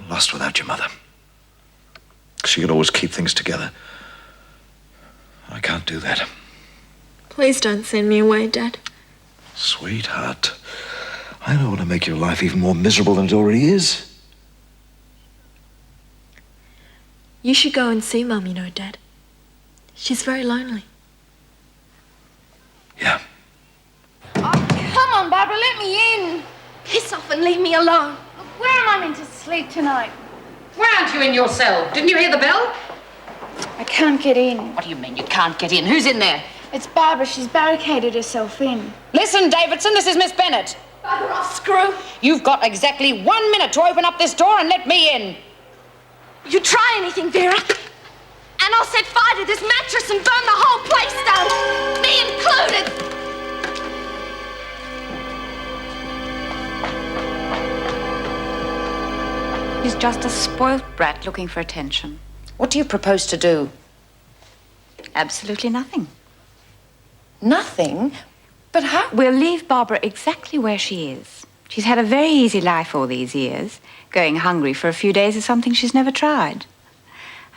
lost without your mother. She could always keep things together. I can't do that. Please don't send me away, Dad. Sweetheart, I don't want to make your life even more miserable than it already is. You should go and see Mum, you know, Dad. She's very lonely. Yeah. Oh, come on, Barbara, let me in. Piss off and leave me alone. Where am I meant to sleep tonight? Why aren't you in your cell? Didn't you hear the bell? I can't get in. What do you mean you can't get in? Who's in there? It's Barbara. She's barricaded herself in. Listen, Davidson, this is Miss Bennett. Barbara, I'll screw. You've got exactly 1 minute to open up this door and let me in. You try anything, Vera, and I'll set fire to this mattress and burn the whole place down, me included. He's just a spoilt brat looking for attention. What do you propose to do? Absolutely nothing. Nothing? But how? We'll leave Barbara exactly where she is. She's had a very easy life all these years. Going hungry for a few days is something she's never tried.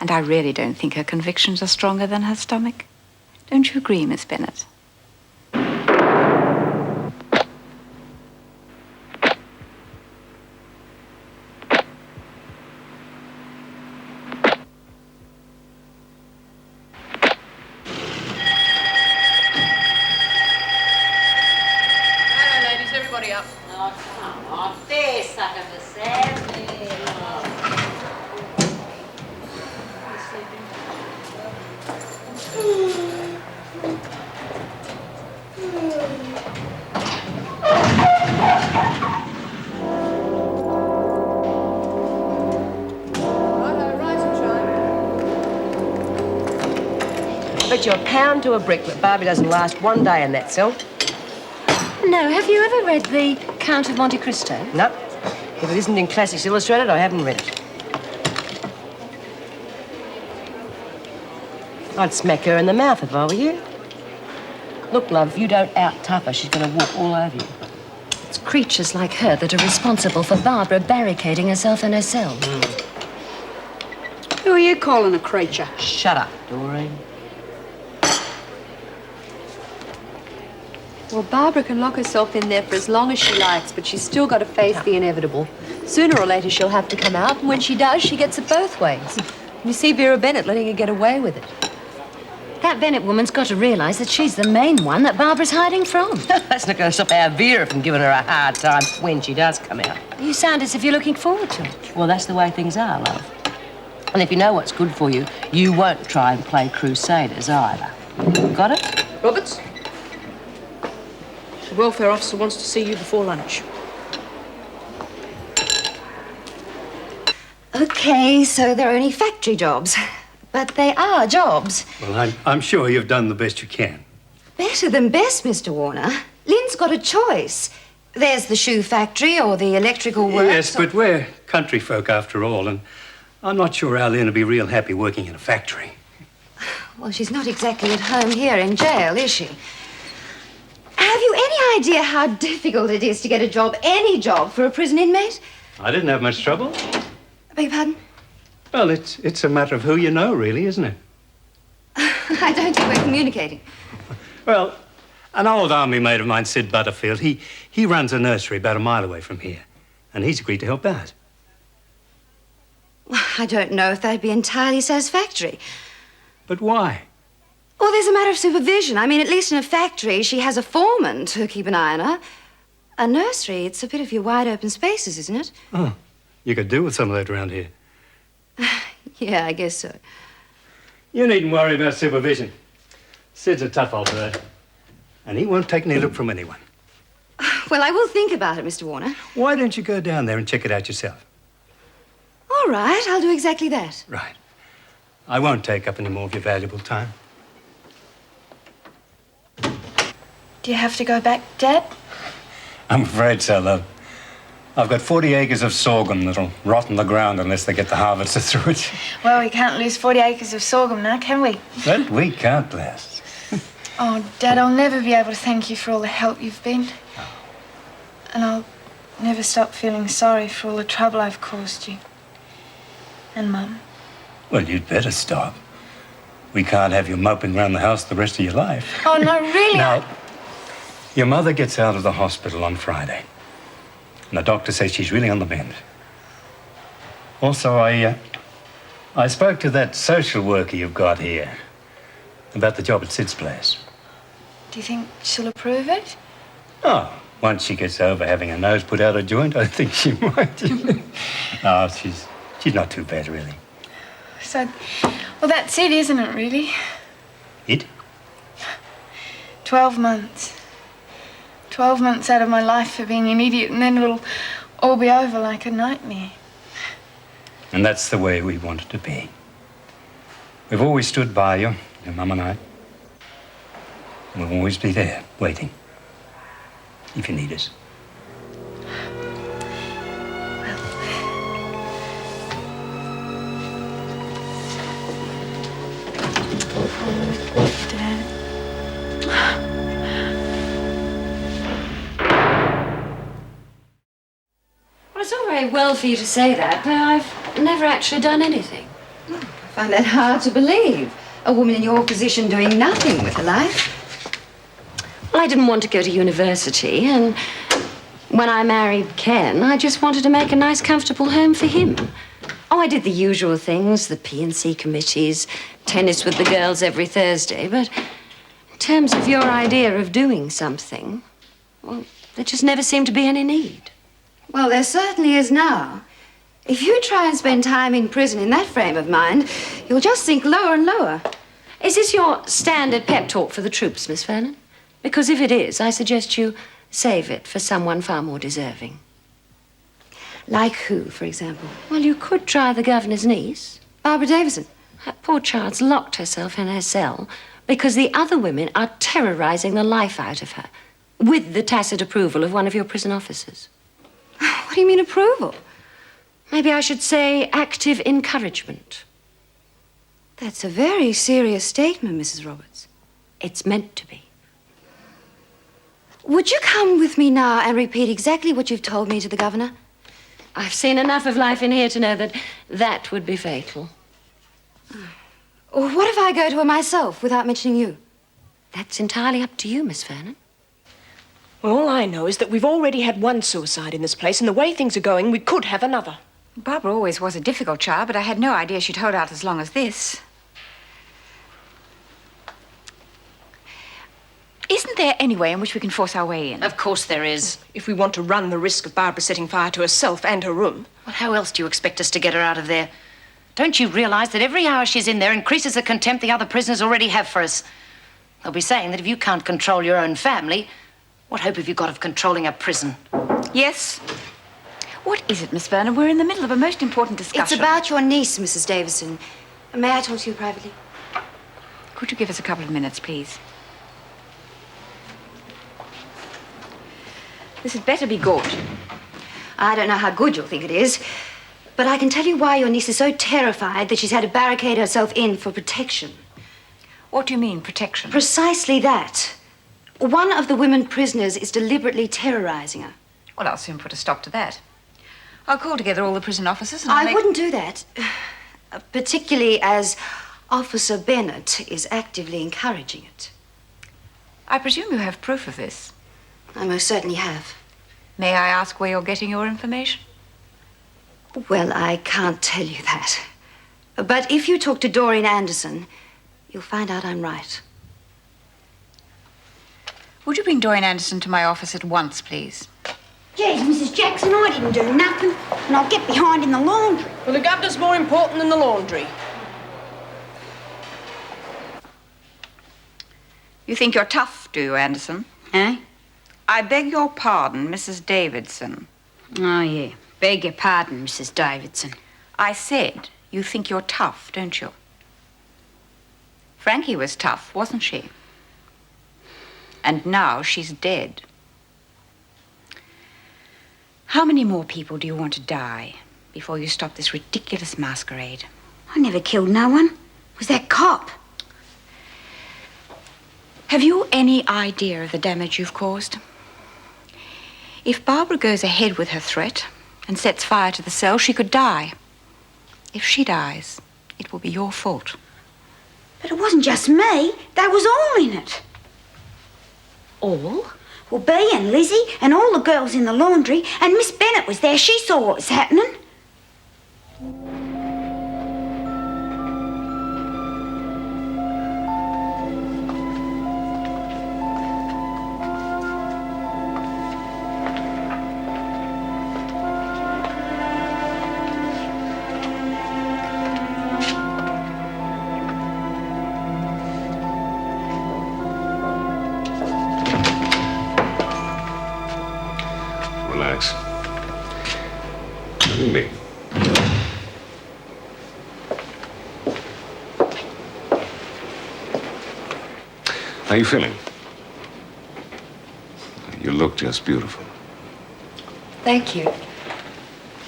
And I really don't think her convictions are stronger than her stomach. Don't you agree, Miss Bennett? Bet you a pound to a brick that Barbie doesn't last one day in that cell. No, have you ever read The Count of Monte Cristo? No. If it isn't in Classics Illustrated, I haven't read it. I'd smack her in the mouth if I were you. Look, love, if you don't out-tough her, she's going to walk all over you. It's creatures like her that are responsible for Barbara barricading herself in her cell. Who are you calling a creature? Shut up, Doreen. Well, Barbara can lock herself in there for as long as she likes, but she's still got to face the inevitable. Sooner or later, she'll have to come out, and when she does, she gets it both ways. You see Vera Bennett letting her get away with it. That Bennett woman's got to realise that she's the main one that Barbara's hiding from. That's not going to stop our Vera from giving her a hard time when she does come out. You sound as if you're looking forward to it. Well, that's the way things are, love. And if you know what's good for you, you won't try and play Crusaders either. Got it? Roberts? The welfare officer wants to see you before lunch. OK, so they're only factory jobs. But they are jobs. Well, I'm sure you've done the best you can. Better than best, Mr. Warner. Lynn's got a choice. There's the shoe factory or the electrical works. Yes, but we're country folk after all, and I'm not sure our Lynn will be real happy working in a factory. Well, she's not exactly at home here in jail, is she? Have you any idea how difficult it is to get a job, any job, for a prison inmate? I didn't have much trouble. I beg your pardon? Well, it's a matter of who you know, really, isn't it? I don't think we're communicating. Well, an old army mate of mine, Sid Butterfield, he runs a nursery about a mile away from here, and he's agreed to help out. Well, I don't know if that'd be entirely satisfactory. But why? Well, there's a matter of supervision. I mean, at least in a factory, she has a foreman to keep an eye on her. A nursery, it's a bit of your wide open spaces, isn't it? Oh, you could do with some of that around here. Yeah, I guess so. You needn't worry about supervision. Sid's a tough old bird, and he won't take any look from anyone. Well, I will think about it, Mr. Warner. Why don't you go down there and check it out yourself? All right, I'll do exactly that. Right. I won't take up any more of your valuable time. Do you have to go back, Dad? I'm afraid so, love. I've got 40 acres of sorghum that'll rot in the ground unless they get the harvester through it. Well, we can't lose 40 acres of sorghum now, can we? Well, we can't, blast. Oh, Dad, I'll never be able to thank you for all the help you've been. And I'll never stop feeling sorry for all the trouble I've caused you. And Mum. Well, you'd better stop. We can't have you moping around the house the rest of your life. Oh, no, really? Now, your mother gets out of the hospital on Friday. And the doctor says she's really on the mend. Also, I spoke to that social worker you've got here about the job at Sid's place. Do you think she'll approve it? Oh, once she gets over having her nose put out of joint, I think she might. No, she's not too bad, really. So, well, that's it, isn't it, really? It? 12 months. 12 months out of my life for being an idiot, and then it'll all be over like a nightmare. And that's the way we want it to be. We've always stood by you, your mum and I. And we'll always be there, waiting. If you need us. Well, it's all very well for you to say that, but I've never actually done anything. I find that hard to believe. A woman in your position doing nothing with her life. Well, I didn't want to go to university, and when I married Ken, I just wanted to make a nice, comfortable home for him. Oh, I did the usual things, the P&C committees, tennis with the girls every Thursday, but in terms of your idea of doing something, well, there just never seemed to be any need. Well, there certainly is now. If you try and spend time in prison in that frame of mind, you'll just sink lower and lower. Is this your standard pep talk for the troops, Miss Vernon? Because if it is, I suggest you save it for someone far more deserving. Like who, for example? Well, you could try the governor's niece. Barbara Davidson. That poor child's locked herself in her cell because the other women are terrorizing the life out of her with the tacit approval of one of your prison officers. What do you mean, approval? Maybe I should say active encouragement. That's a very serious statement, Mrs. Roberts. It's meant to be. Would you come with me now and repeat exactly what you've told me to the governor? I've seen enough of life in here to know that that would be fatal. Or what if I go to her myself without mentioning you? That's entirely up to you, Miss Vernon. Well, all I know is that we've already had one suicide in this place, and the way things are going, we could have another. Barbara always was a difficult child, but I had no idea she'd hold out as long as this. Isn't there any way in which we can force our way in? Of course there is. If we want to run the risk of Barbara setting fire to herself and her room. Well, how else do you expect us to get her out of there? Don't you realize that every hour she's in there increases the contempt the other prisoners already have for us? They'll be saying that if you can't control your own family, what hope have you got of controlling a prison? Yes. What is it, Miss Vernon? We're in the middle of a most important discussion. It's about your niece, Mrs. Davidson. May I talk to you privately? Could you give us a couple of minutes, please? This had better be good. I don't know how good you'll think it is, but I can tell you why your niece is so terrified that she's had to barricade herself in for protection. What do you mean, protection? Precisely that. One of the women prisoners is deliberately terrorizing her. Well, I'll soon put a stop to that. I'll call together all the prison officers and I wouldn't do that, particularly as Officer Bennett is actively encouraging it. I presume you have proof of this. I most certainly have. May I ask where you're getting your information? Well, I can't tell you that. But if you talk to Doreen Anderson, you'll find out I'm right. Would you bring Doreen Anderson to my office at once, please? Geez, Mrs. Jackson, I didn't do nothing, and I'll get behind in the laundry. Well, the governor's more important than the laundry. You think you're tough, do you, Anderson? Eh? I beg your pardon, Mrs. Davidson. Oh, yeah. Beg your pardon, Mrs. Davidson. I said you think you're tough, don't you? Frankie was tough, wasn't she? And now she's dead. How many more people do you want to die before you stop this ridiculous masquerade? I never killed no one. It was that cop. Have you any idea of the damage you've caused? If Barbara goes ahead with her threat and sets fire to the cell, she could die. If she dies, it will be your fault. But it wasn't just me. They was all in it. All? Well, Bea and Lizzie and all the girls in the laundry, and Miss Bennett was there. She saw what was happening. Relax. Look at me. How are you feeling? You look just beautiful. Thank you.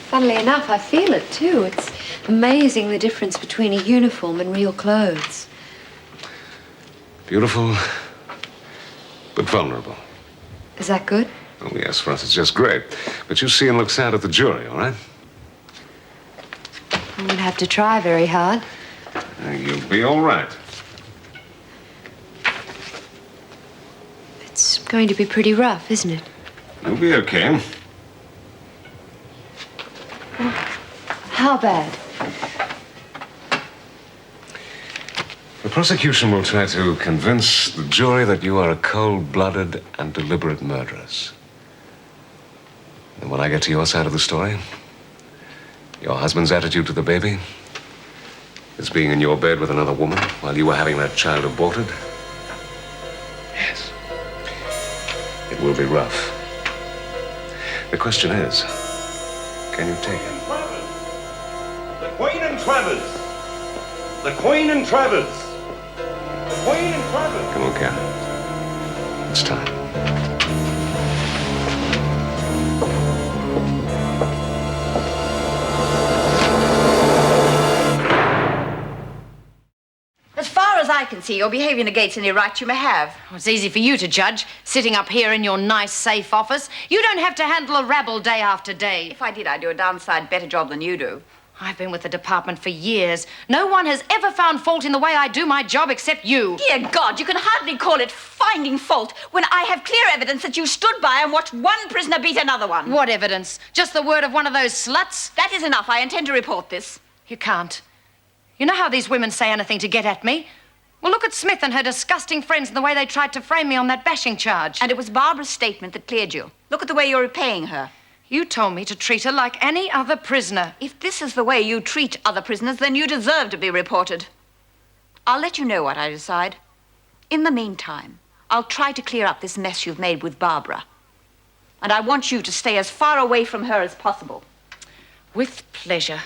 Funnily enough, I feel it too. It's amazing the difference between a uniform and real clothes. Beautiful, but vulnerable. Is that good? Oh, yes, for us it's just great. But you see and look sad at the jury, all right? I won't have to try very hard. You'll be all right. It's going to be pretty rough, isn't it? You'll be okay. How bad? The prosecution will try to convince the jury that you are a cold-blooded and deliberate murderess. And when I get to your side of the story, your husband's attitude to the baby, his being in your bed with another woman while you were having that child aborted, yes, it will be rough. The question is, can you take it? The Quin and Travers! The Quin and Travers! The Quin and Travers! Come on, Kerry. It's time. As far as I can see, your behaviour negates any right you may have. Oh, it's easy for you to judge, sitting up here in your nice, safe office. You don't have to handle a rabble day after day. If I did, I'd do a downside better job than you do. I've been with the department for years. No one has ever found fault in the way I do my job except you. Dear God, you can hardly call it finding fault when I have clear evidence that you stood by and watched one prisoner beat another one. What evidence? Just the word of one of those sluts? That is enough. I intend to report this. You can't. You know how these women say anything to get at me? Well, look at Smith and her disgusting friends and the way they tried to frame me on that bashing charge. And it was Barbara's statement that cleared you. Look at the way you're repaying her. You told me to treat her like any other prisoner. If this is the way you treat other prisoners, then you deserve to be reported. I'll let you know what I decide. In the meantime, I'll try to clear up this mess you've made with Barbara. And I want you to stay as far away from her as possible. With pleasure.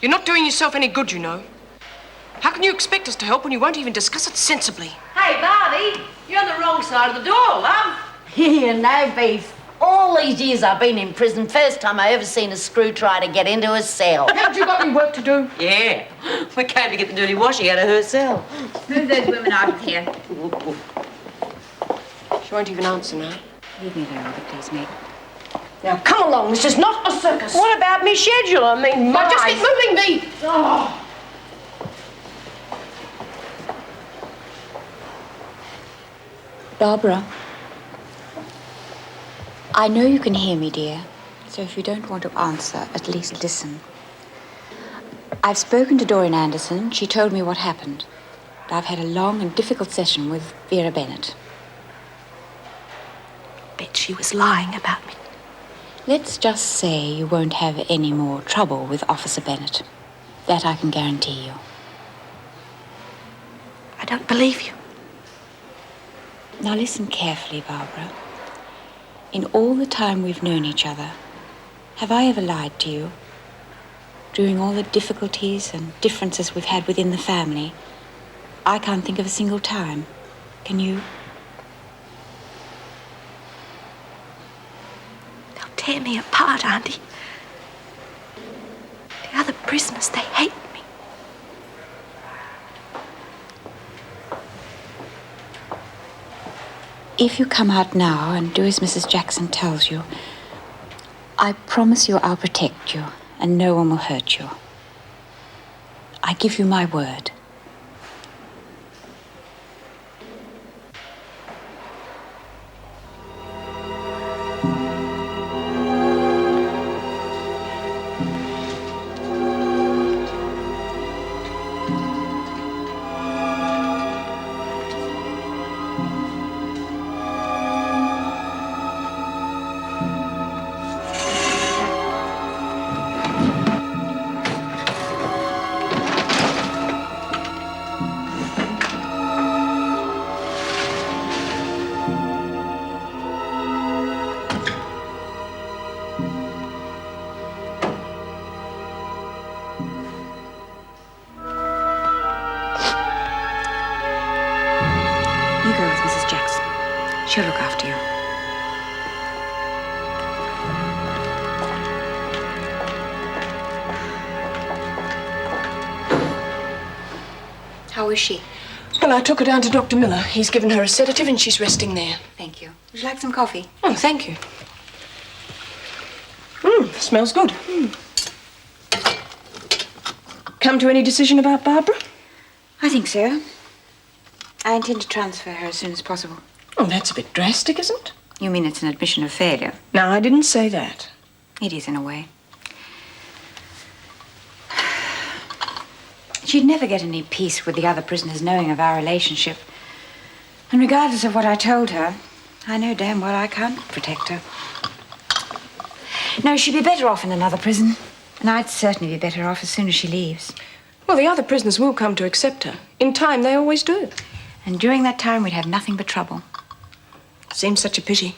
You're not doing yourself any good, you know. How can you expect us to help when you won't even discuss it sensibly? Hey, Barbie, you're on the wrong side of the door, love. You know, beef. All these years I've been in prison, first time I ever seen a screw try to get into a cell. Haven't you got any work to do? Yeah. We came to get the dirty washing out of her cell. Move those women out of here. She won't even answer now. Leave me alone, please, mate. Now, come along. This is not a circus. What about me schedule? I mean, my... Now, just keep moving me. Oh. Barbara, I know you can hear me, dear, so if you don't want to answer, at least listen. I've spoken to Doreen Anderson. She told me what happened. I've had a long and difficult session with Vera Bennett. Bet she was lying about me. Let's just say you won't have any more trouble with Officer Bennett. That I can guarantee you. I don't believe you. Now listen carefully, Barbara. In all the time we've known each other, have I ever lied to you? During all the difficulties and differences we've had within the family, I can't think of a single time. Can you? They'll tear me apart, Auntie. The other prisoners, they hate me. If you come out now and do as Mrs. Jackson tells you, I promise you I'll protect you and no one will hurt you. I give you my word. She'll look after you. How is she? Well, I took her down to Dr. Miller. He's given her a sedative and she's resting there. Thank you. Would you like some coffee? Oh, thank you. Smells good. Come to any decision about Barbara? I think so. I intend to transfer her as soon as possible. Oh, that's a bit drastic, isn't it? You mean it's an admission of failure? No, I didn't say that. It is, in a way. She'd never get any peace with the other prisoners knowing of our relationship. And regardless of what I told her, I know damn well I can't protect her. No, she'd be better off in another prison. And I'd certainly be better off as soon as she leaves. Well, the other prisoners will come to accept her. In time, they always do. And during that time, we'd have nothing but trouble. Seems such a pity.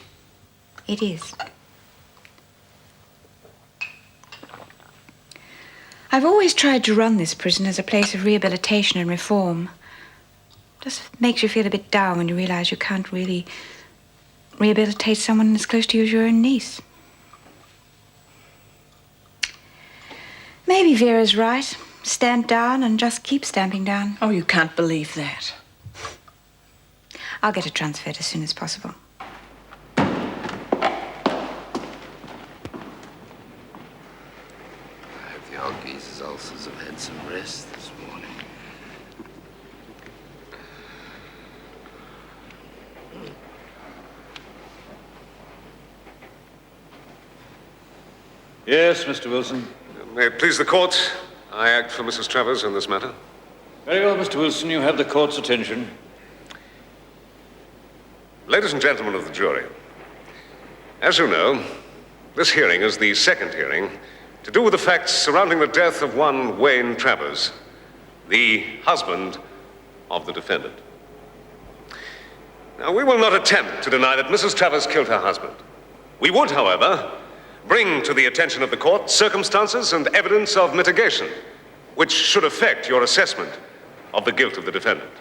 It is. I've always tried to run this prison as a place of rehabilitation and reform. Just makes you feel a bit down when you realize you can't really rehabilitate someone as close to you as your own niece. Maybe Vera's right. Stand down and just keep stamping down. Oh, you can't believe that. I'll get her transferred as soon as possible. Old geezer's ulcers have had some rest this morning. Yes, Mr. Wilson. May it please the court, I act for Mrs. Travers in this matter. Very well, Mr. Wilson, you have the court's attention. Ladies and gentlemen of the jury, as you know, this hearing is the second hearing to do with the facts surrounding the death of one Wayne Travers, the husband of the defendant. Now, we will not attempt to deny that Mrs. Travers killed her husband. We would, however, bring to the attention of the court circumstances and evidence of mitigation, which should affect your assessment of the guilt of the defendant.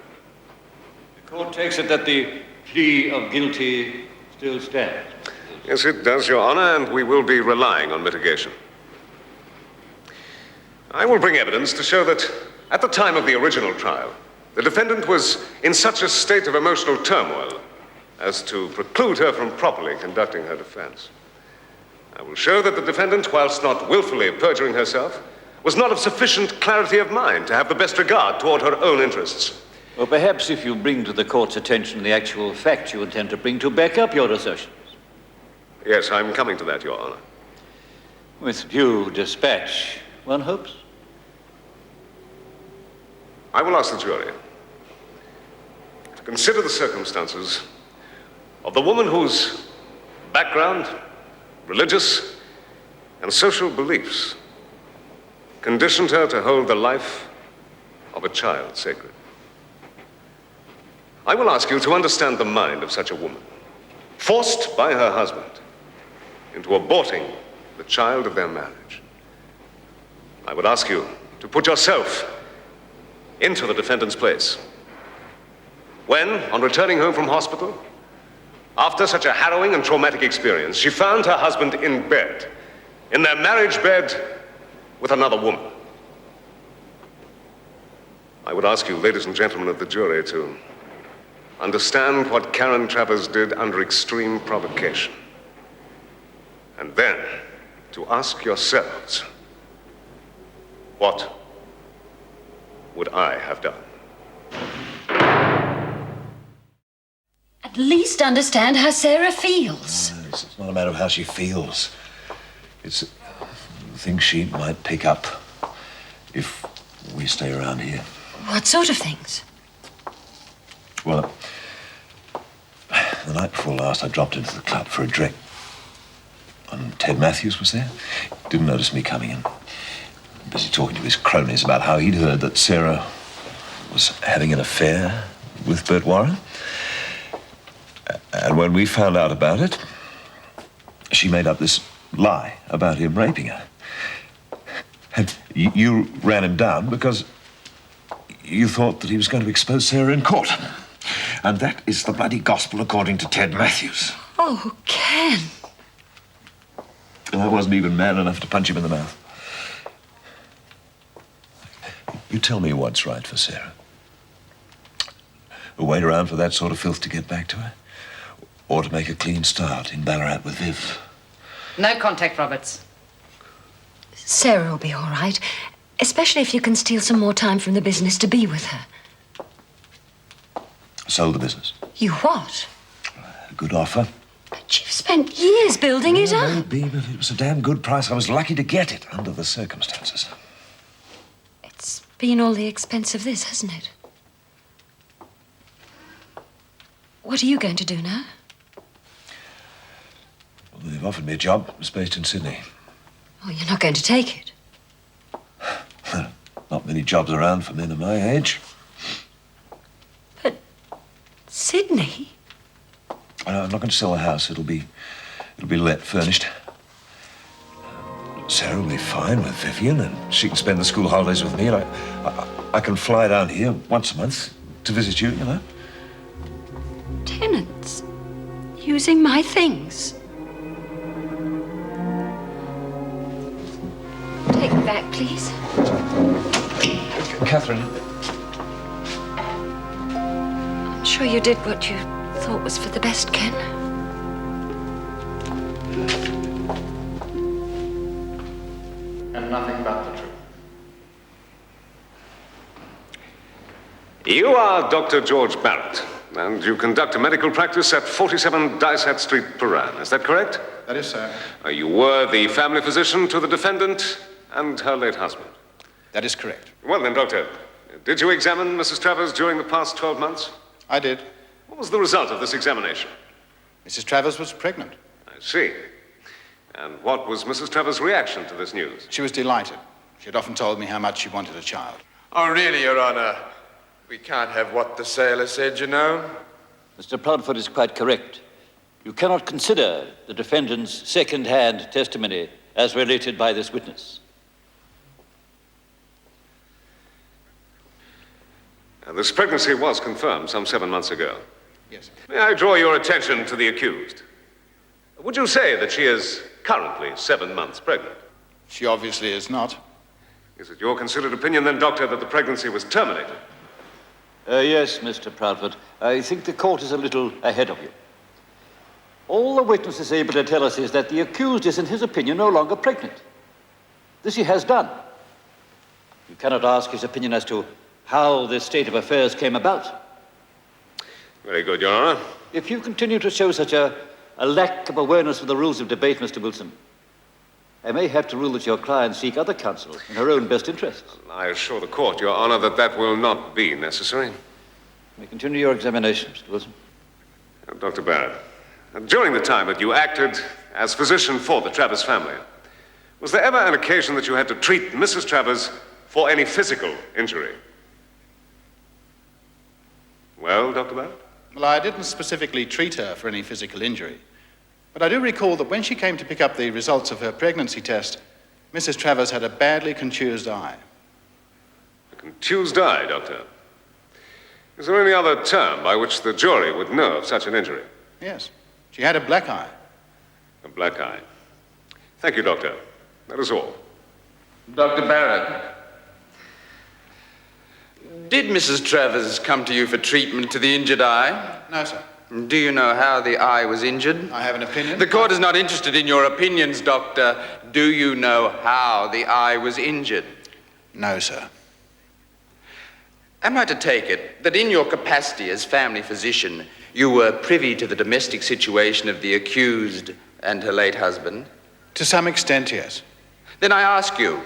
The court takes it that the plea of guilty still stands. Yes, it does, Your Honor, and we will be relying on mitigation. I will bring evidence to show that at the time of the original trial, the defendant was in such a state of emotional turmoil as to preclude her from properly conducting her defense. I will show that the defendant, whilst not willfully perjuring herself, was not of sufficient clarity of mind to have the best regard toward her own interests. Well, perhaps if you bring to the court's attention the actual facts you intend to bring to back up your assertions. Yes, I'm coming to that, Your Honor. With due dispatch, one hopes. I will ask the jury to consider the circumstances of the woman whose background, religious, and social beliefs conditioned her to hold the life of a child sacred. I will ask you to understand the mind of such a woman, forced by her husband into aborting the child of their marriage. I would ask you to put yourself into the defendant's place. When, on returning home from hospital, after such a harrowing and traumatic experience, she found her husband in bed, in their marriage bed, with another woman. I would ask you, ladies and gentlemen of the jury, to understand what Karen Travers did under extreme provocation, and then to ask yourselves, what would I have done? At least understand how Sarah feels. It's not a matter of how she feels. It's things she might pick up if we stay around here. What sort of things? Well, the night before last, I dropped into the club for a drink. And Ted Matthews was there. Didn't notice me coming in. Busy talking to his cronies about how he'd heard that Sarah was having an affair with Bert Warren. And when we found out about it, she made up this lie about him raping her. And you ran him down because you thought that he was going to expose Sarah in court. And that is the bloody gospel according to Ted Matthews. Oh, Ken. And I wasn't even man enough to punch him in the mouth. You tell me what's right for Sarah. Wait around for that sort of filth to get back to her? Or to make a clean start in Ballarat with Viv? No contact, Roberts. Sarah will be all right, especially if you can steal some more time from the business to be with her. Sold the business. You what? A good offer. But you've spent years building it up. Maybe, but it was a damn good price. I was lucky to get it under the circumstances. It's been all the expense of this, hasn't it? What are you going to do now? Well, they've offered me a job. It's based in Sydney. Oh, you're not going to take it? Not many jobs around for men of my age. But Sydney? I'm not going to sell the house. It'll be let, furnished. Sarah will be fine with Vivian, and she can spend the school holidays with me, and I can fly down here once a month to visit you, you know. Tenants? Using my things? Take it back, please. Catherine. I'm sure you did what you thought was for the best, Ken. And nothing but the truth. You are Dr. George Barrett, and you conduct a medical practice at 47 Dysart Street, Paran. Is that correct? That is, sir. You were the family physician to the defendant and her late husband. That is correct. Well then, Doctor, did you examine Mrs. Travers during the past 12 months? I did. What was the result of this examination? Mrs. Travers was pregnant. I see. And what was Mrs. Travers' reaction to this news? She was delighted. She had often told me how much she wanted a child. Oh, really, Your Honor? We can't have what the sailor said, you know. Mr. Proudfoot is quite correct. You cannot consider the defendant's second-hand testimony as related by this witness. And this pregnancy was confirmed some 7 months ago. Yes. May I draw your attention to the accused? Would you say that she is currently 7 months pregnant? She obviously is not. Is it your considered opinion, then, Doctor, that the pregnancy was terminated? Yes, Mr. Proudfoot. I think the court is a little ahead of you. All the witness is able to tell us is that the accused is, in his opinion, no longer pregnant. This he has done. You cannot ask his opinion as to how this state of affairs came about. Very good, Your Honor. If you continue to show such a lack of awareness of the rules of debate, Mr. Wilson, I may have to rule that your client seek other counsel in her own best interests. I assure the court, Your Honor, that that will not be necessary. You may continue your examination, Mr. Wilson. Dr. Barrett, during the time that you acted as physician for the Travers family, was there ever an occasion that you had to treat Mrs. Travers for any physical injury? Well, Dr. Barrett? Well, I didn't specifically treat her for any physical injury. But I do recall that when she came to pick up the results of her pregnancy test, Mrs. Travers had a badly contused eye. A contused eye, Doctor? Is there any other term by which the jury would know of such an injury? Yes. She had a black eye. A black eye. Thank you, Doctor. That is all. Dr. Barrett, Did Mrs. Travers come to you for treatment to the injured eye? No, sir. Do you know how the eye was injured? I have an opinion. The court is not interested in your opinions, Doctor. Do you know how the eye was injured? No, sir. Am I to take it that in your capacity as family physician, you were privy to the domestic situation of the accused and her late husband? To some extent, yes. Then I ask you,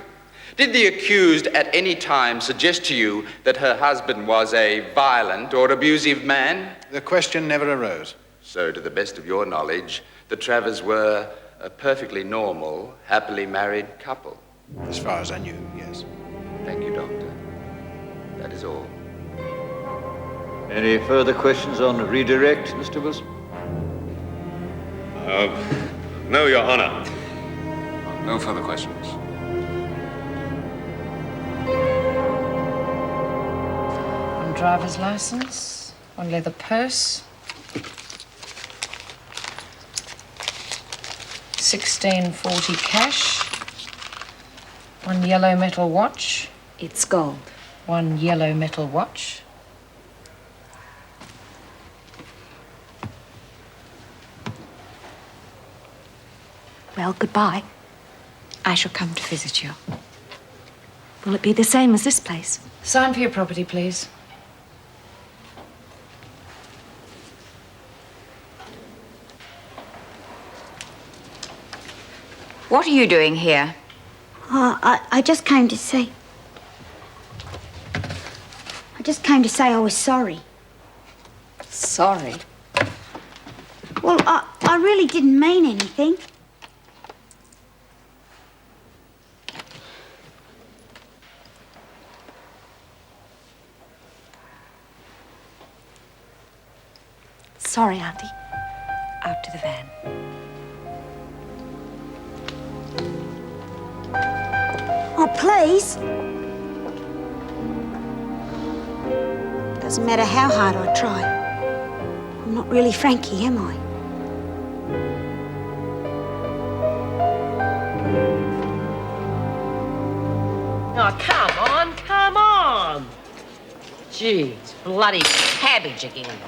did the accused at any time suggest to you that her husband was a violent or abusive man? The question never arose. So, to the best of your knowledge, the Travers were a perfectly normal, happily married couple? As far as I knew, yes. Thank you, Doctor. That is all. Any further questions on redirect, Mr. Wilson? No, Your Honor. No further questions. One driver's license, one leather purse, 1640 cash, one yellow metal watch. It's gold. One yellow metal watch. Well, goodbye. I shall come to visit you. Will it be the same as this place? Sign for your property, please. What are you doing here? I just came to say... I just came to say I was sorry. Sorry? Well, I really didn't mean anything. Sorry, Auntie. Out to the van. Oh, please. Doesn't matter how hard I try. I'm not really Frankie, am I? Oh, come on. Jeez, bloody cabbage again.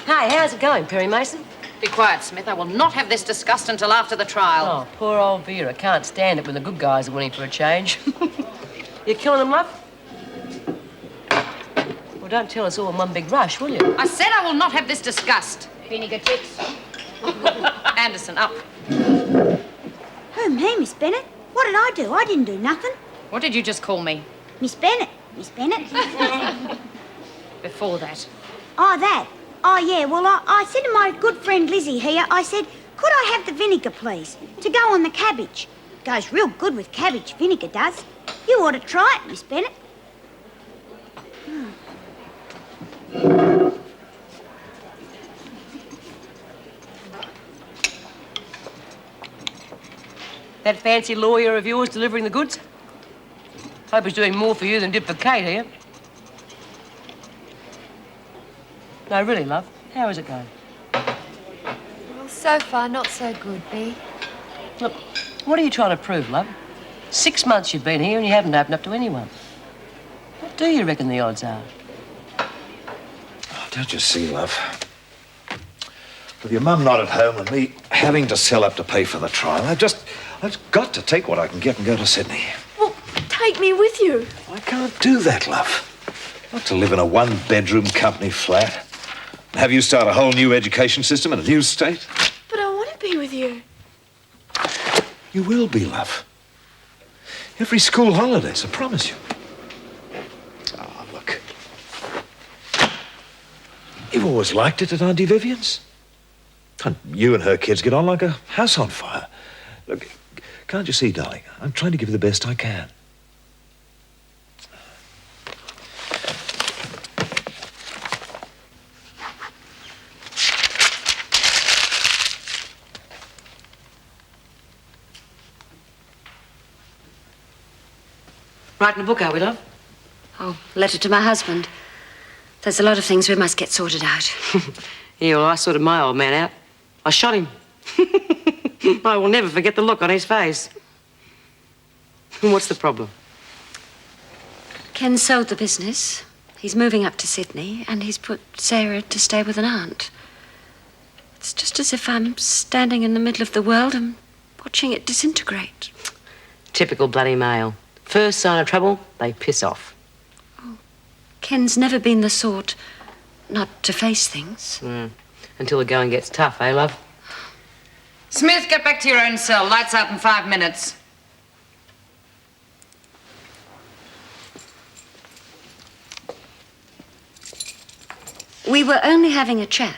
Hey, how's it going, Perry Mason? Be quiet, Smith. I will not have this discussed until after the trial. Oh, poor old Vera. Can't stand it when the good guys are winning for a change. You killing them, love? Well, don't tell us all in one big rush, will you? I said I will not have this discussed. Vinegar tips. Anderson, up. Who, me, Miss Bennett? What did I do? I didn't do nothing. What did you just call me? Miss Bennett. Miss Bennett. Before that. Oh, that. Oh, yeah, well, I said to my good friend Lizzie here, I said, could I have the vinegar, please, to go on the cabbage? Goes real good with cabbage, vinegar does. You ought to try it, Miss Bennett. That fancy lawyer of yours delivering the goods? Hope he's doing more for you than did for Kate here. No, really, love. How is it going? Well, so far, not so good, Bea. Look, what are you trying to prove, love? 6 months you've been here and you haven't opened up to anyone. What do you reckon the odds are? Oh, don't you see, love? With your mum not at home and me having to sell up to pay for the trial, I've got to take what I can get and go to Sydney. Well, take me with you. I can't do that, love. Not to live in a one-bedroom company flat. Have you start a whole new education system in a new state? But I want to be with you. You will be, love. Every school holidays, I promise you. Ah, look. You've always liked it at Auntie Vivian's. And you and her kids get on like a house on fire. Look, can't you see, darling? I'm trying to give you the best I can. Writing a book, are we, love? Oh, letter to my husband. There's a lot of things we must get sorted out. Yeah, well, I sorted my old man out. I shot him. I will never forget the look on his face. What's the problem? Ken sold the business. He's moving up to Sydney, and he's put Sarah to stay with an aunt. It's just as if I'm standing in the middle of the world and watching it disintegrate. Typical bloody male. First sign of trouble, they piss off. Ken's never been the sort not to face things. Until the going gets tough, eh, love? Smith, get back to your own cell. Lights out in 5 minutes. We were only having a chat.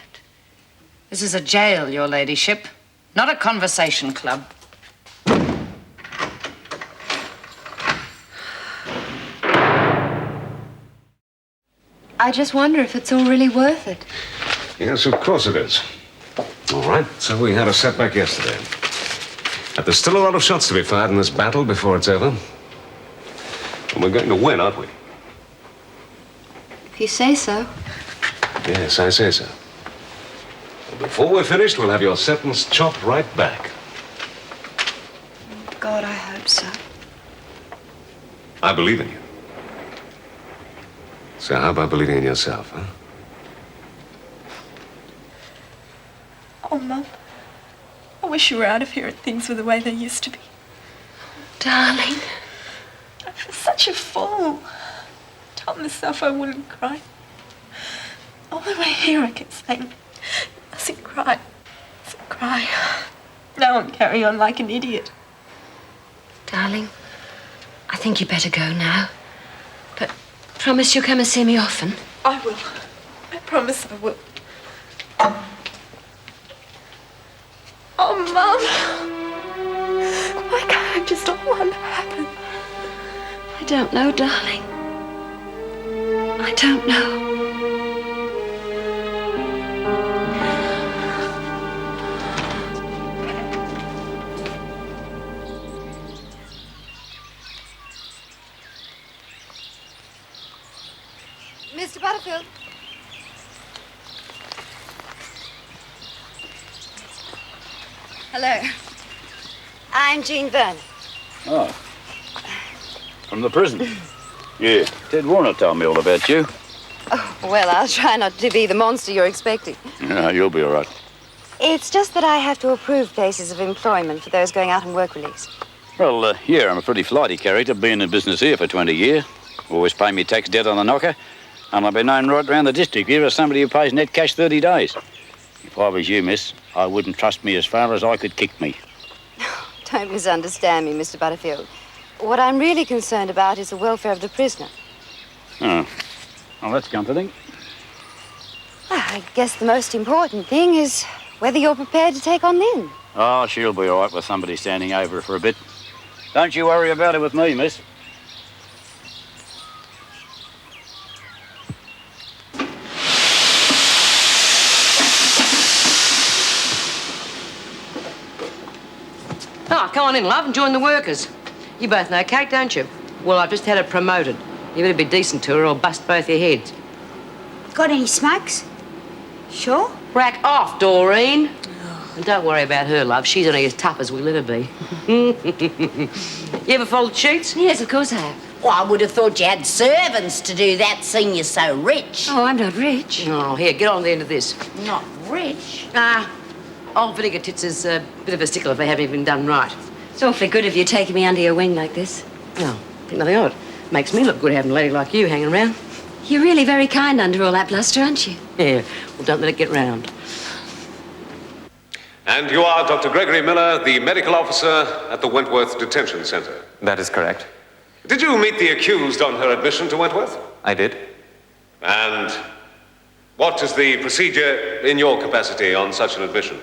This is a jail, your ladyship, not a conversation club. I just wonder if it's all really worth it. Yes, of course it is. All right, so we had a setback yesterday. But there's still a lot of shots to be fired in this battle before it's over. And we're going to win, aren't we? If you say so. Yes, I say so. And before we're finished, we'll have your sentence chopped right back. God, I hope so. I believe in you. So how about believing in yourself, huh? Oh, Mum. I wish you were out of here and things were the way they used to be. Darling. I feel such a fool. I told myself I wouldn't cry. All the way here I kept saying, you mustn't cry. You mustn't cry. Now I'm carrying on like an idiot. Darling, I think you better go now. But promise you'll come and see me often. I will. I promise I will. Oh, Mum. Why can't I just not want to happen? I don't know, darling. I don't know. Mr. Butterfield. Hello. I'm Jean Vernon. Oh. From the prison? Yeah. Ted Warner told me all about you. Oh, well, I'll try not to be the monster you're expecting. Yeah, you'll be all right. It's just that I have to approve places of employment for those going out on work release. Well, yeah, I'm a pretty flighty character, been in business here for 20 years. Always pay me tax debt on the knocker. And I've been known right round the district here as somebody who pays net cash 30 days. If I was you, miss, I wouldn't trust me as far as I could kick me. Don't misunderstand me, Mr. Butterfield. What I'm really concerned about is the welfare of the prisoner. Oh. Well, that's comforting. I guess the most important thing is whether you're prepared to take on Lynn. Oh, she'll be all right with somebody standing over her for a bit. Don't you worry about it with me, miss. Oh, come on in, love, and join the workers. You both know Kate, don't you? Well, I've just had her promoted. You better be decent to her or bust both your heads. Got any smokes? Sure? Rack off, Doreen. And don't worry about her, love. She's only as tough as we'll ever be. You ever folded sheets? Yes, of course I have. Well, I would have thought you had servants to do that, seeing you're so rich. Oh, I'm not rich. Oh, here, get on the end of this. Not rich? Old Vinegar Tits is a bit of a stickler if they haven't even done right. It's awfully good of you taking me under your wing like this. No, think nothing of it. Makes me look good having a lady like you hanging around. You're really very kind under all that bluster, aren't you? Yeah, well, don't let it get round. And you are Dr. Gregory Miller, the medical officer at the Wentworth Detention Center. That is correct. Did you meet the accused on her admission to Wentworth? I did. And what is the procedure in your capacity on such an admission?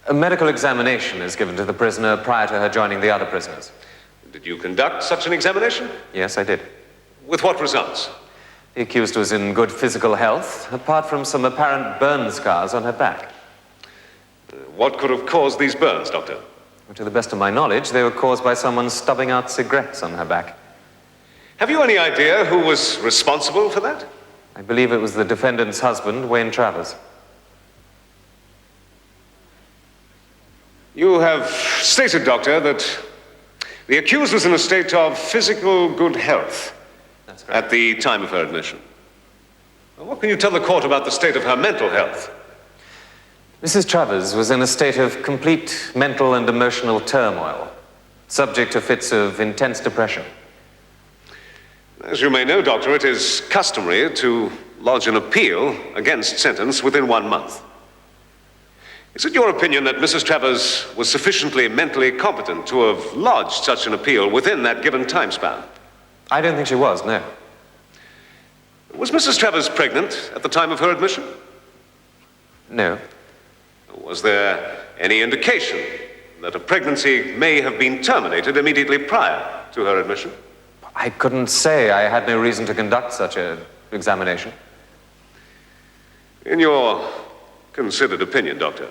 A medical examination is given to the prisoner prior to her joining the other prisoners. Did you conduct such an examination? Yes, I did. With what results? The accused was in good physical health, apart from some apparent burn scars on her back. What could have caused these burns, Doctor? To the best of my knowledge, they were caused by someone stubbing out cigarettes on her back. Have you any idea who was responsible for that? I believe it was the defendant's husband, Wayne Travers. You have stated, Doctor, that the accused was in a state of physical good health. That's correct. At the time of her admission. Well, what can you tell the court about the state of her mental health? Mrs. Travers was in a state of complete mental and emotional turmoil, subject to fits of intense depression. As you may know, Doctor, it is customary to lodge an appeal against sentence within 1 month. Is it your opinion that Mrs. Travers was sufficiently mentally competent to have lodged such an appeal within that given time span? I don't think she was, no. Was Mrs. Travers pregnant at the time of her admission? No. Was there any indication that a pregnancy may have been terminated immediately prior to her admission? I couldn't say. I had no reason to conduct such an examination. In your considered opinion, Doctor,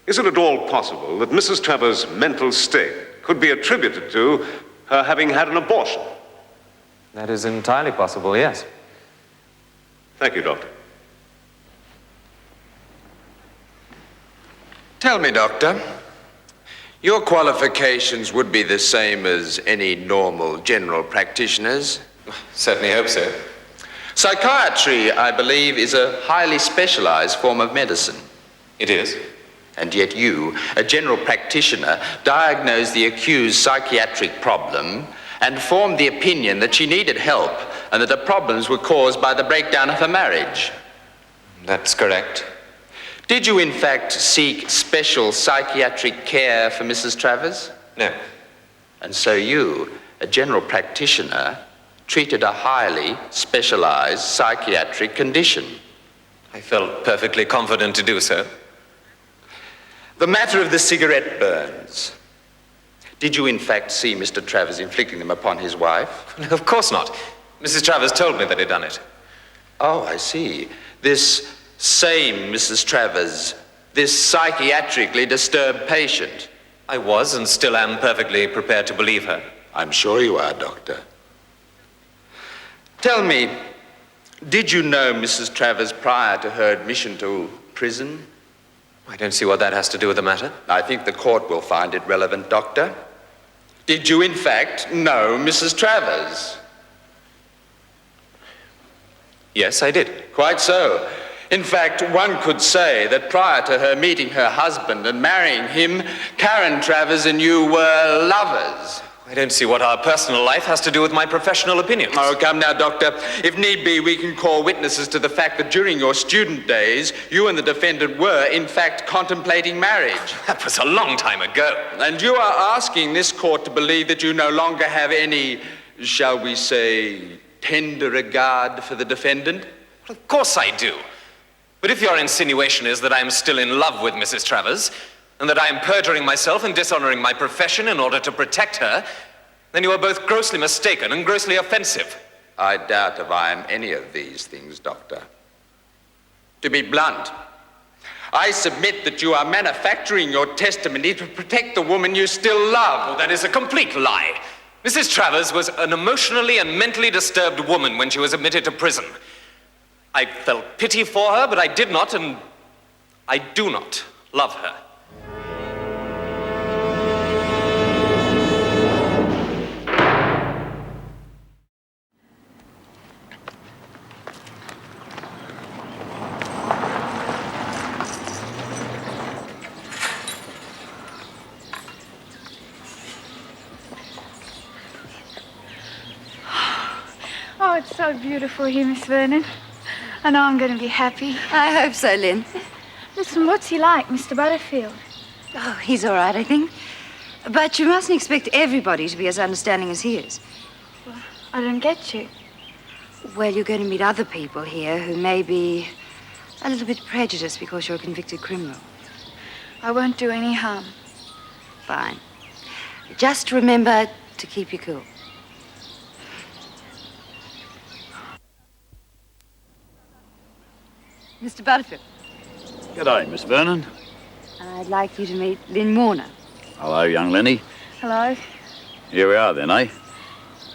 is it at all possible that Mrs. Travers' mental state could be attributed to her having had an abortion? That is entirely possible, yes. Thank you, Doctor. Tell me, Doctor, your qualifications would be the same as any normal general practitioner's? Certainly hope so. Psychiatry, I believe, is a highly specialized form of medicine. It is. And yet you, a general practitioner, diagnosed the accused's psychiatric problem and formed the opinion that she needed help and that the problems were caused by the breakdown of her marriage. That's correct. Did you, in fact, seek special psychiatric care for Mrs. Travers? No. And so you, a general practitioner, treated a highly specialized psychiatric condition? I felt perfectly confident to do so. The matter of the cigarette burns. Did you, in fact, see Mr. Travers inflicting them upon his wife? No, of course not. Mrs. Travers told me that he'd done it. Oh, I see. This same Mrs. Travers, this psychiatrically disturbed patient. I was and still am perfectly prepared to believe her. I'm sure you are, Doctor. Tell me, did you know Mrs. Travers prior to her admission to prison? I don't see what that has to do with the matter. I think the court will find it relevant, Doctor. Did you, in fact, know Mrs. Travers? Yes, I did. Quite so. In fact, one could say that prior to her meeting her husband and marrying him, Karen Travers and you were lovers. I don't see what our personal life has to do with my professional opinions. Oh, come now, Doctor. If need be, we can call witnesses to the fact that during your student days, you and the defendant were, in fact, contemplating marriage. That was a long time ago. And you are asking this court to believe that you no longer have any, shall we say, tender regard for the defendant? Well, of course I do. But if your insinuation is that I am still in love with Mrs. Travers, and that I am perjuring myself and dishonoring my profession in order to protect her, then you are both grossly mistaken and grossly offensive. I doubt if I am any of these things, Doctor. To be blunt, I submit that you are manufacturing your testimony to protect the woman you still love. Oh, that is a complete lie. Mrs. Travers was an emotionally and mentally disturbed woman when she was admitted to prison. I felt pity for her, but I did not, and I do not love her. Oh, it's so beautiful here, Miss Vernon. I know I'm going to be happy. I hope so, Lynn. Listen, what's he like, Mr. Butterfield? Oh, he's all right, I think. But you mustn't expect everybody to be as understanding as he is. Well, I don't get you. Well, you're going to meet other people here who may be a little bit prejudiced because you're a convicted criminal. I won't do any harm. Fine. Just remember to keep your cool. Mr. Butterfield. G'day, Miss Vernon. I'd like you to meet Lynn Warner. Hello, young Lenny. Hello. Here we are then, eh?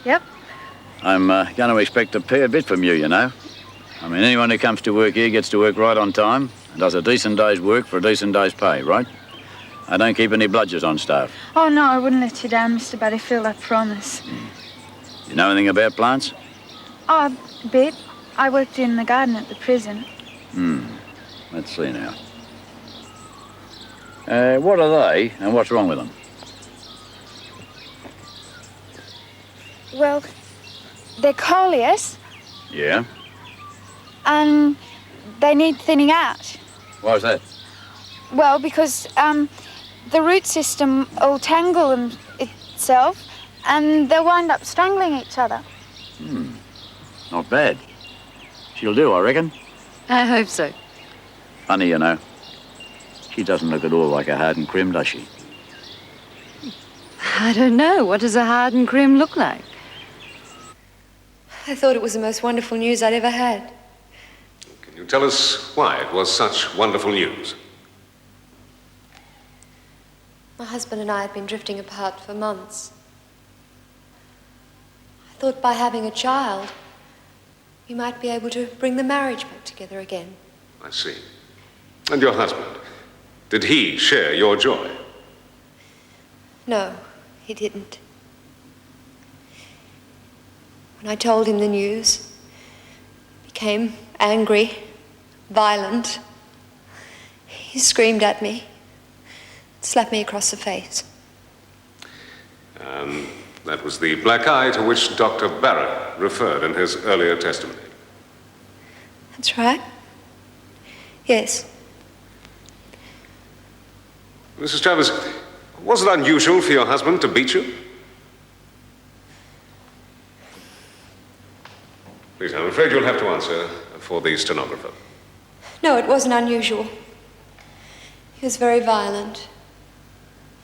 Yep. I'm going to expect a fair bit from you, you know. I mean, anyone who comes to work here gets to work right on time and does a decent day's work for a decent day's pay, right? I don't keep any bludgers on staff. Oh, no, I wouldn't let you down, Mr. Butterfield, I promise. You know anything about plants? Oh, a bit. I worked in the garden at the prison. Let's see now. What are they and what's wrong with them? Well, they're coleus Yeah? and they need thinning out. Why's that? Well, because the root system will tangle itself and they'll wind up strangling each other. Not bad. She'll do, I reckon. I hope so. Funny, you know. She doesn't look at all like a hardened crim, does she? I don't know. What does a hardened crim look like? I thought it was the most wonderful news I'd ever had. Can you tell us why it was such wonderful news? My husband and I had been drifting apart for months. I thought by having a child, we might be able to bring the marriage back together again. I see. And your husband, did he share your joy? No, he didn't. When I told him the news, he became angry, violent. He screamed at me, slapped me across the face. And that was the black eye to which Dr. Barrett referred in his earlier testimony. That's right. Yes. Mrs. Travers, was it unusual for your husband to beat you? Please, I'm afraid you'll have to answer for the stenographer. No, it wasn't unusual. He was very violent,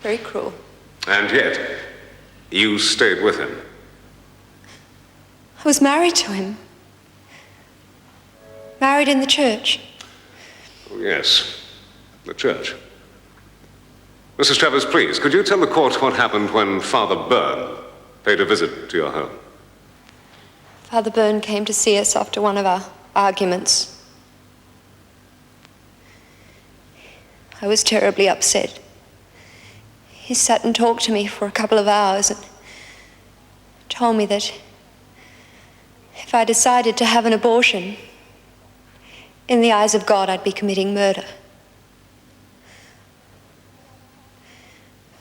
very cruel. And yet, you stayed with him. I was married to him. Married in the church. Oh, yes, the church. Mrs. Travers, please, could you tell the court what happened when Father Byrne paid a visit to your home? Father Byrne came to see us after one of our arguments. I was terribly upset. He sat and talked to me for a couple of hours and told me that if I decided to have an abortion, in the eyes of God, I'd be committing murder.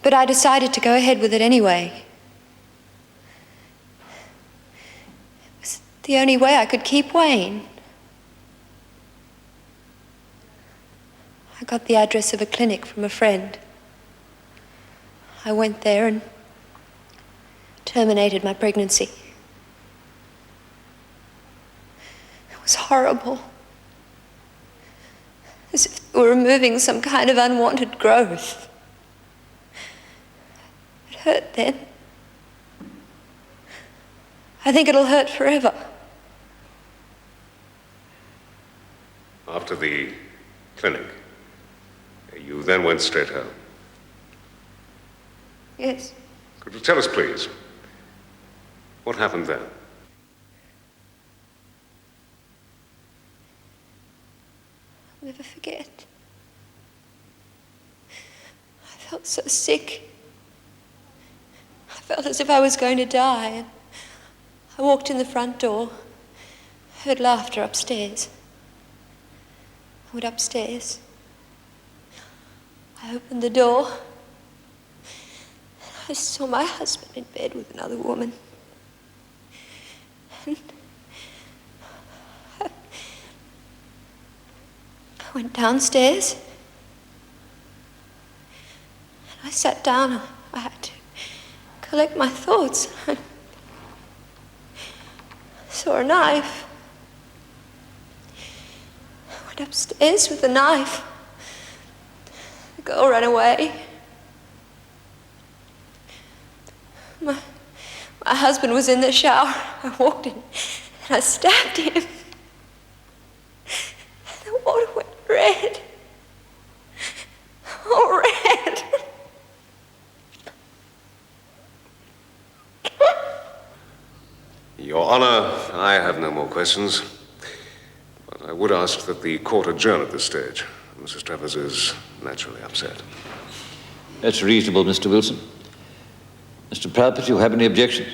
But I decided to go ahead with it anyway. It was the only way I could keep Wayne. I got the address of a clinic from a friend. I went there and terminated my pregnancy. It was horrible. As if they were removing some kind of unwanted growth. It hurt then. I think it'll hurt forever. After the clinic, you then went straight home. Yes. Could you tell us, please, what happened then? I'll never forget. I felt so sick. I felt as if I was going to die. I walked in the front door, heard laughter upstairs. I went upstairs. I opened the door. I saw my husband in bed with another woman. And I went downstairs. And I sat down. I had to collect my thoughts. I saw a knife. I went upstairs with the knife. The girl ran away. My husband was in the shower. I walked in and I stabbed him. And the water went red. Oh, red. Your Honor, I have no more questions. But I would ask that the court adjourn at this stage. Mrs. Travers is naturally upset. That's reasonable, Mr. Wilson. Mr. Proudfoot, you have any objections?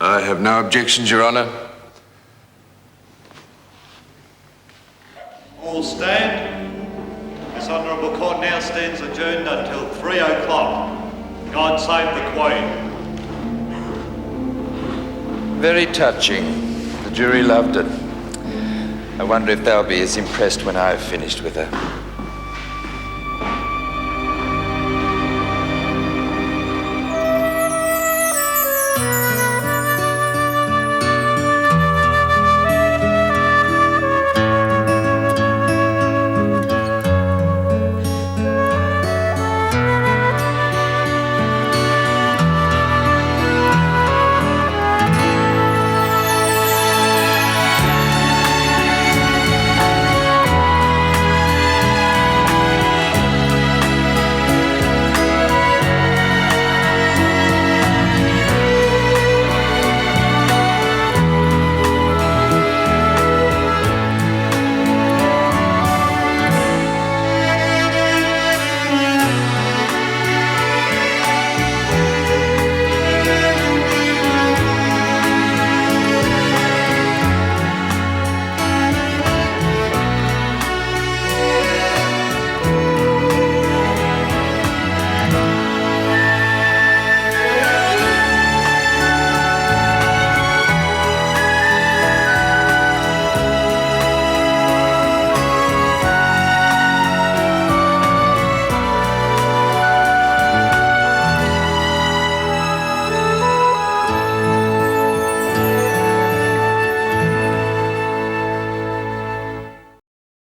I have no objections, Your Honor. All stand. This honourable court now stands adjourned until 3 o'clock. God save the Queen. Very touching. The jury loved it. I wonder if they'll be as impressed when I've finished with her.